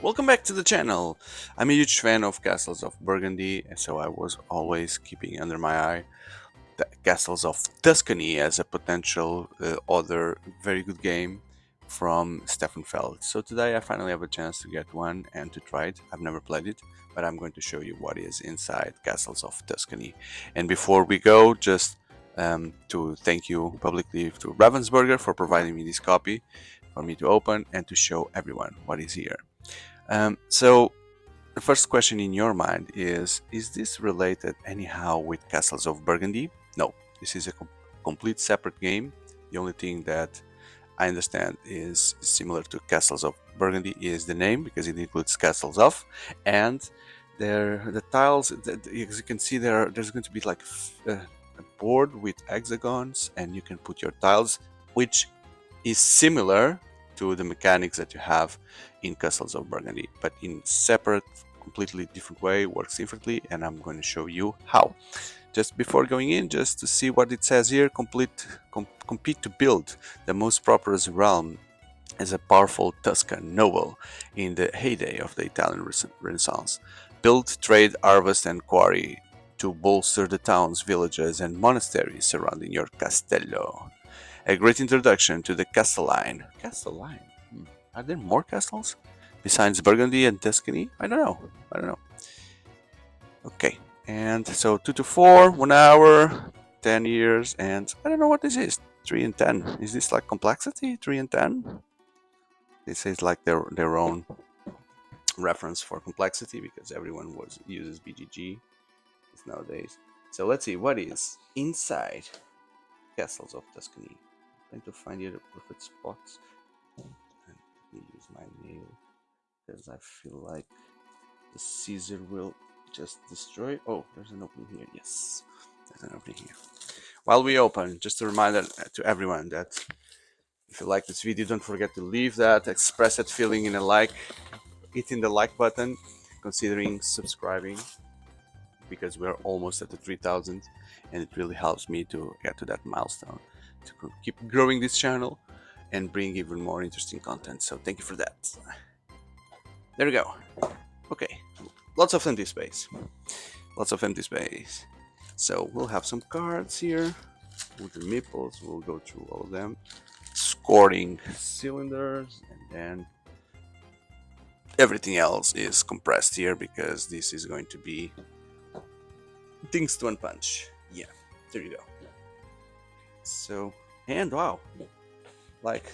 Welcome back to the channel. I'm a huge fan of Castles of Burgundy, and so I was always keeping under my eye the Castles of Tuscany as a potential other very good game from Stefen Feld. So today I finally have a chance to get one and to try it. I've never played it, but I'm going to show you what is inside Castles of Tuscany. And before we go, just to thank you publicly to Ravensburger for providing me this copy for me to open and to show everyone what is here. So the first question in your mind is this related anyhow with Castles of Burgundy? No, this is a complete separate game. The only thing that I understand is similar to Castles of Burgundy is the name, because it includes Castles of, and the tiles, as you can see, there's going to be like a board with hexagons, and you can put your tiles, which is similar to the mechanics that you have in Castles of Burgundy, but in separate, completely different way, works differently, and I'm going to show you how. Just before going in, just to see what it says here, compete to build the most prosperous realm as a powerful Tuscan noble in the heyday of the Italian Renaissance. Build, trade, harvest, and quarry to bolster the towns, villages, and monasteries surrounding your castello. A great introduction to the Castelline. Castelline? Are there more castles besides Burgundy and Tuscany? I don't know. Okay, and so 2 to 4, 1 hour, 10 years, and I don't know what this is. 3 and 10. Is this like complexity? 3 and 10? This is like their own reference for complexity, because everyone uses BGG nowadays. So let's see what is inside Castles of Tuscany. Trying to find here the perfect spots. And let me use my nail, because I feel like the scissor will just destroy. Oh, there's an opening here. Yes, there's an opening here. While we open, just a reminder to everyone that if you like this video, don't forget to leave that expressed feeling in a like, hitting the like button, considering subscribing, because we're almost at the 3,000, and it really helps me to get to that milestone, to keep growing this channel and bring even more interesting content. So thank you for that. There we go. Okay, lots of empty space. So we'll have some cards here with the meeples. We'll go through all of them. Scoring cylinders, and then everything else is compressed here, because this is going to be things to unpunch. Yeah, there you go. So, and wow, like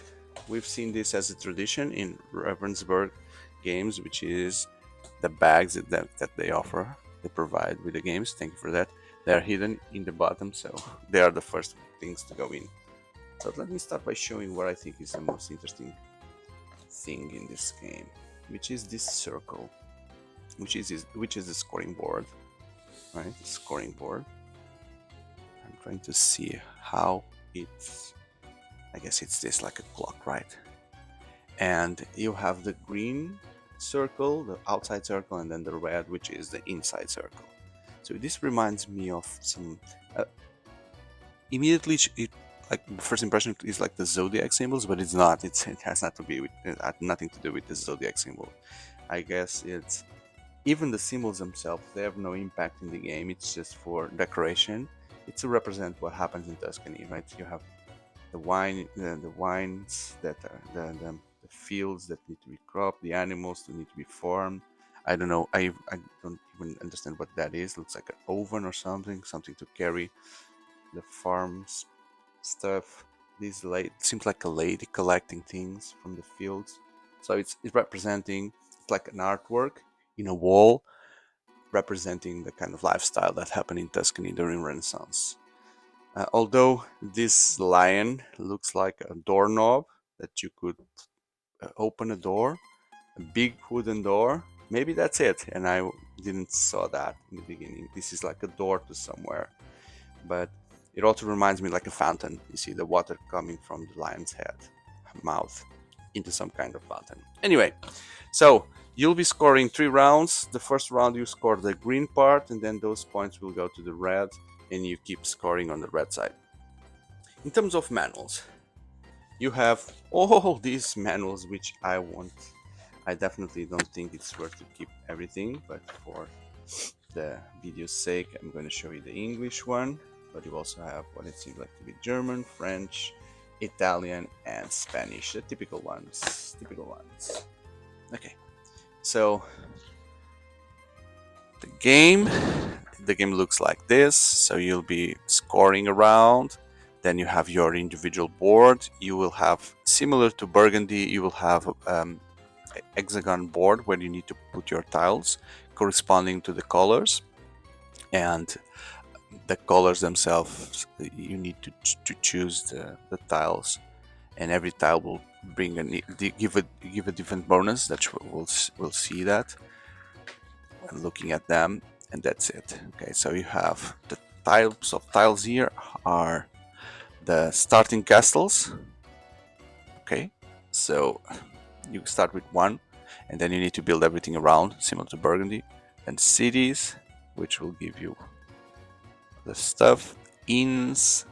we've seen this as a tradition in Ravensburg games, which is the bags that they offer, they provide with the games. Thank you for that. They're hidden in the bottom, so they are the first things to go in. So let me start by showing what I think is the most interesting thing in this game, which is this circle, which is the scoring board, right? The scoring board. I'm trying to see how it's. I guess it's this, like a clock, right? And you have the green circle, the outside circle, and then the red, which is the inside circle. So this reminds me of some. Immediately, like the first impression is like the zodiac symbols, but it's not. It has not to be with. It had nothing to do with the zodiac symbol. I guess it's even the symbols themselves. They have no impact in the game. It's just for decoration. It's to represent what happens in Tuscany, right? You have the wines that are the fields that need to be cropped, the animals that need to be farmed. I don't know. I don't even understand what that is. Looks like an oven or something to carry the farms stuff. This lady seems like a lady collecting things from the fields. So it's representing, it's like an artwork in a wall representing the kind of lifestyle that happened in Tuscany during Renaissance. Although this lion looks like a doorknob that you could open a door, a big wooden door. Maybe that's it, and I didn't saw that in the beginning. This is like a door to somewhere, but it also reminds me like a fountain. You see the water coming from the lion's head, mouth, into some kind of fountain. Anyway, so you'll be scoring 3 rounds. The first round you score the green part, and then those points will go to the red, and you keep scoring on the red side. In terms of manuals, you have all these manuals, which I want I definitely don't think it's worth to keep everything, but for the video's sake, I'm going to show you the English one. But you also have what it seems like to be German, French, Italian, and Spanish, the typical ones. Typical ones. Okay, so the game the game looks like this. So you'll be scoring around, then you have your individual board. You will have, similar to Burgundy, you will have hexagon board where you need to put your tiles corresponding to the colors, and the colors themselves, you need to choose the tiles, and every tile will bring give a different bonus. That we'll see that when looking at them, and that's it. Okay, so you have the types of tiles here are the starting castles. Okay, so you start with one, and then you need to build everything around, similar to Burgundy. And cities, which will give you the stuff. Inns,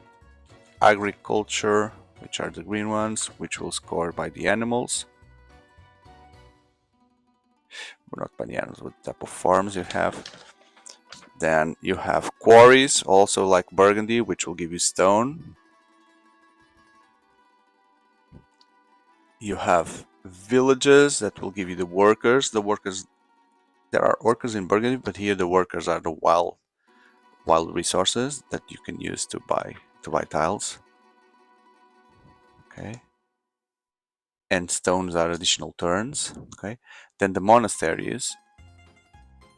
agriculture, which are the green ones, which will score by the animals. Well, not by the animals, what type of farms you have. Then you have quarries, also like Burgundy, which will give you stone. You have villages that will give you the workers. The workers, there are workers in Burgundy, but here the workers are the wild resources that you can use to buy tiles. Okay. And stones are additional turns. Okay. Then the monasteries,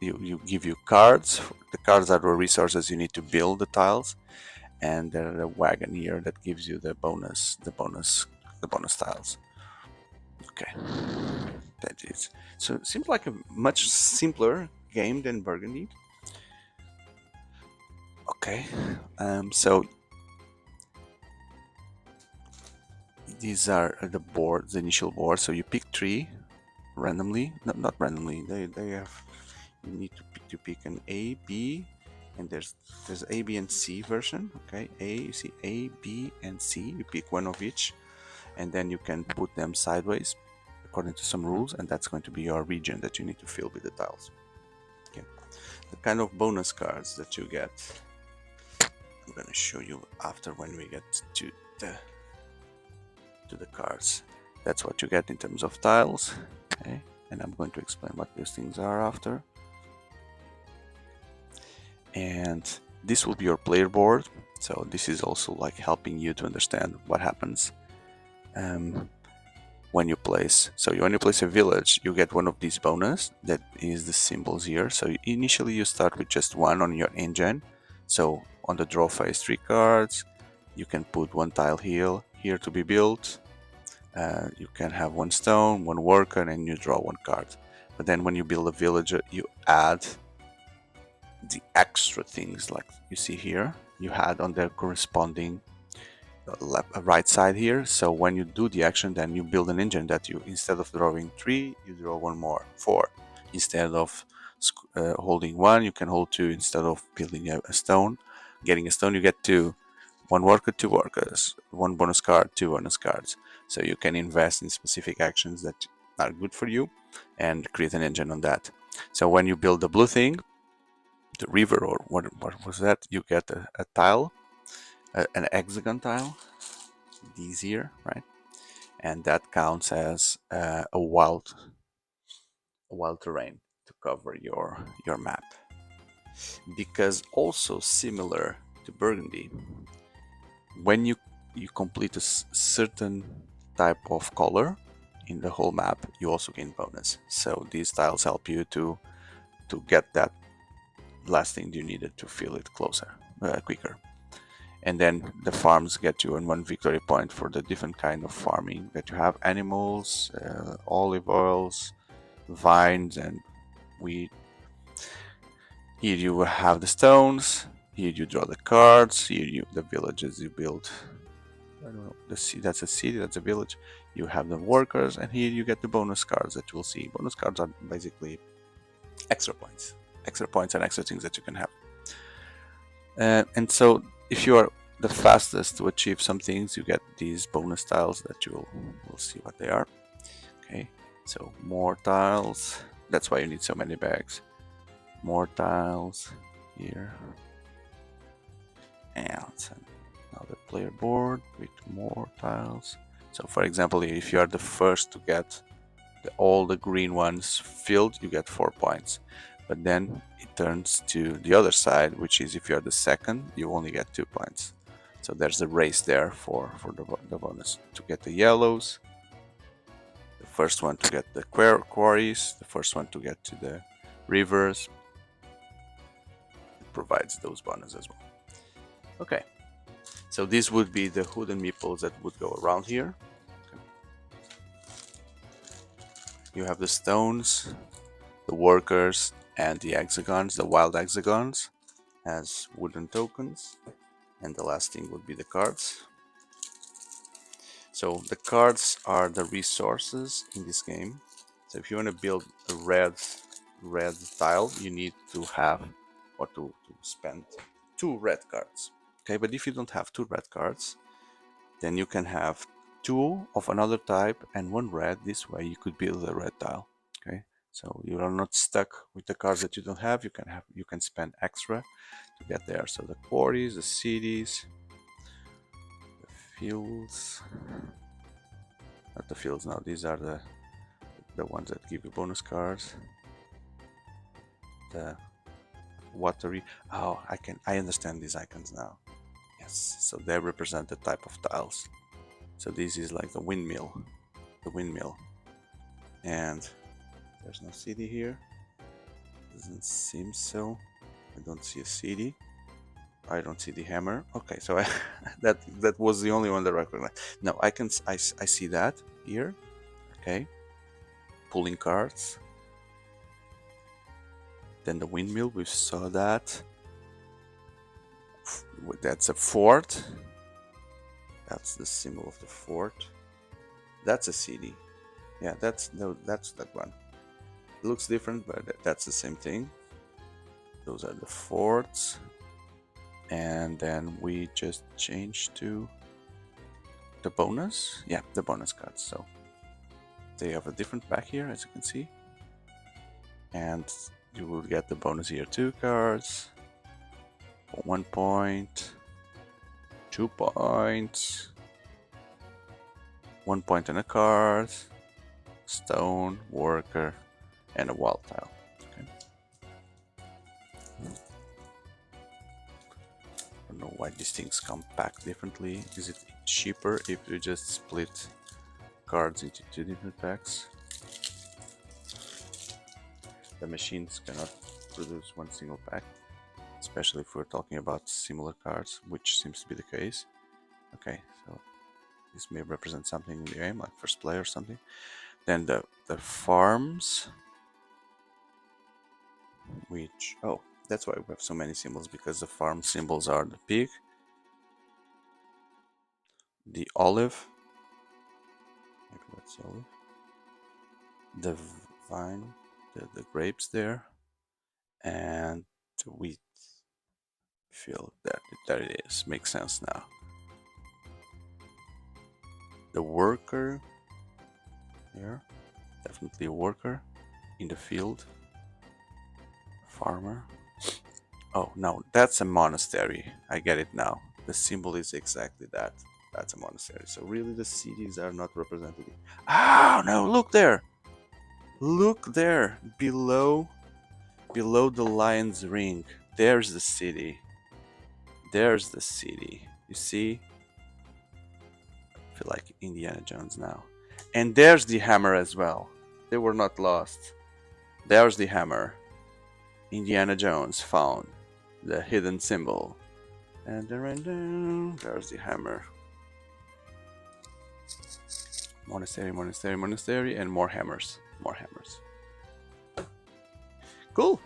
you give you cards. The cards are the resources you need to build the tiles, and there's a wagon here that gives you the bonus tiles. Okay, that is. So it seems like a much simpler game than Burgundy. Okay, so these are the boards, the initial boards. So you pick three randomly, not randomly. They have, you need to pick an A, B, and there's A, B, and C version. Okay, you see A, B, and C. You pick one of each, and then you can put them sideways according to some rules, and that's going to be your region that you need to fill with the tiles. Okay, the kind of bonus cards that you get, I'm going to show you after when we get to the cards. That's what you get in terms of tiles. Okay, and I'm going to explain what these things are after. And this will be your player board. So this is also like helping you to understand what happens when you place. So when you place a village, you get one of these bonus that is the symbols here. So initially you start with just one on your engine. So on the draw phase 3 cards, you can put one tile here to be built. You can have one stone, one worker, and you draw one card. But then when you build a villager, you add the extra things like you see here. You add on the corresponding right side here. So when you do the action, then you build an engine that you, instead of drawing 3, you draw one more, 4. Instead of holding 1, you can hold 2. Instead of building a stone, getting a stone, you get 2. 1 worker, 2 workers, 1 bonus card, 2 bonus cards. So you can invest in specific actions that are good for you and create an engine on that. So when you build the blue thing, the river, or what was that, you get a tile, an hexagon tile, these here, right? And that counts as a wild terrain to cover your map. Because also similar to Burgundy, when you complete a certain type of color in the whole map, you also gain bonus. So these tiles help you to get that last thing you needed to fill it quicker. And then the farms get you 1 victory point for the different kind of farming that you have: animals, olive oils, vines, and wheat. Here you have the stones. Here you draw the cards. Here the villages you build. I don't know. That's a city. That's a village. You have the workers, and here you get the bonus cards that you will see. Bonus cards are basically extra points and extra things that you can have. And so if you are the fastest to achieve some things, you get these bonus tiles that you will see what they are. Okay, So more tiles. That's why you need so many bags. More tiles here. And another player board with more tiles. So for example, if you are the first to get all the green ones filled, you get 4 points. But then it turns to the other side, which is if you are the second, you only get 2 points. So there's a race there for the bonus to get the yellows, the first one to get the quarries, the first one to get to the rivers. It provides those bonuses as well. Okay, so these would be the wooden meeples that would go around here. Okay. You have the stones, the workers, and the hexagons, the wild hexagons, as wooden tokens. And the last thing would be the cards. So the cards are the resources in this game. So if you want to build a red tile, you need to have or to spend 2 red cards. Okay, but if you don't have 2 red cards, then you can have 2 of another type and 1 red. This way you could build a red tile. Okay, so you are not stuck with the cards that you don't have. You can spend extra to get there. So the quarries, the cities, the fields, not the fields now. These are the ones that give you bonus cards. The watery. Oh, I understand these icons now. Yes, so they represent the type of tiles. So this is like the windmill, and there's no city here. Doesn't seem so. I don't see a city. I don't see the hammer. Okay, so that was the only one that I recognized. No, I see that here. Okay, pulling cards. Then the windmill, we saw that. That's a fort. That's the symbol of the fort. That's a city. Yeah, that's that one. It looks different, but that's the same thing. Those are the forts. And then we just change to the bonus. Yeah, the bonus cards. So they have a different back here, as you can see. And you will get the bonus here 2 cards. 1 point. 2 points. 1 point on a card. Stone, worker, and a wild tile. Okay. I don't know why these things come packed differently. Is it cheaper if you just split cards into 2 different packs? The machines cannot produce 1 single pack, especially if we're talking about similar cards, which seems to be the case. Okay, so this may represent something in the game, like first play or something. Then the farms, which, oh, that's why we have so many symbols, because the farm symbols are the pig, the olive, maybe that's the olive, the vine, the grapes there, and the wheat field. There it is. Makes sense now. The worker here, definitely a worker in the field. Farmer. Oh no, that's a monastery. I get it now. The symbol is exactly that. That's a monastery. So really the cities are not represented. Oh no, look there. Look there. Below the lion's ring. There's the city. There's the city. You see? I feel like Indiana Jones now. And there's the hammer as well. They were not lost. There's the hammer. Indiana Jones found the hidden symbol. And there's the hammer. Monastery, and more hammers. Cool.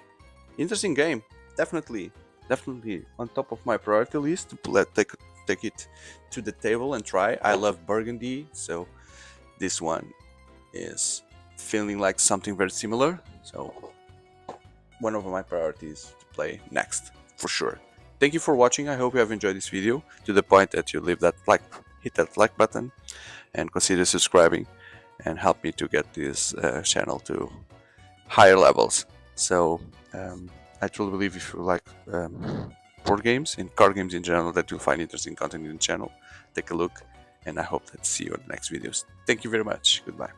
Interesting game. Definitely on top of my priority list to take it to the table and try. I love Burgundy, so this one is feeling like something very similar. So one of my priorities to play next, for sure. Thank you for watching. I hope you have enjoyed this video to the point that you hit that like button and consider subscribing. and help me to get this channel to higher levels. So I truly believe if you like board games and card games in general, that you'll find interesting content in the channel. Take a look, and I hope to see you in the next videos. Thank you very much. Goodbye.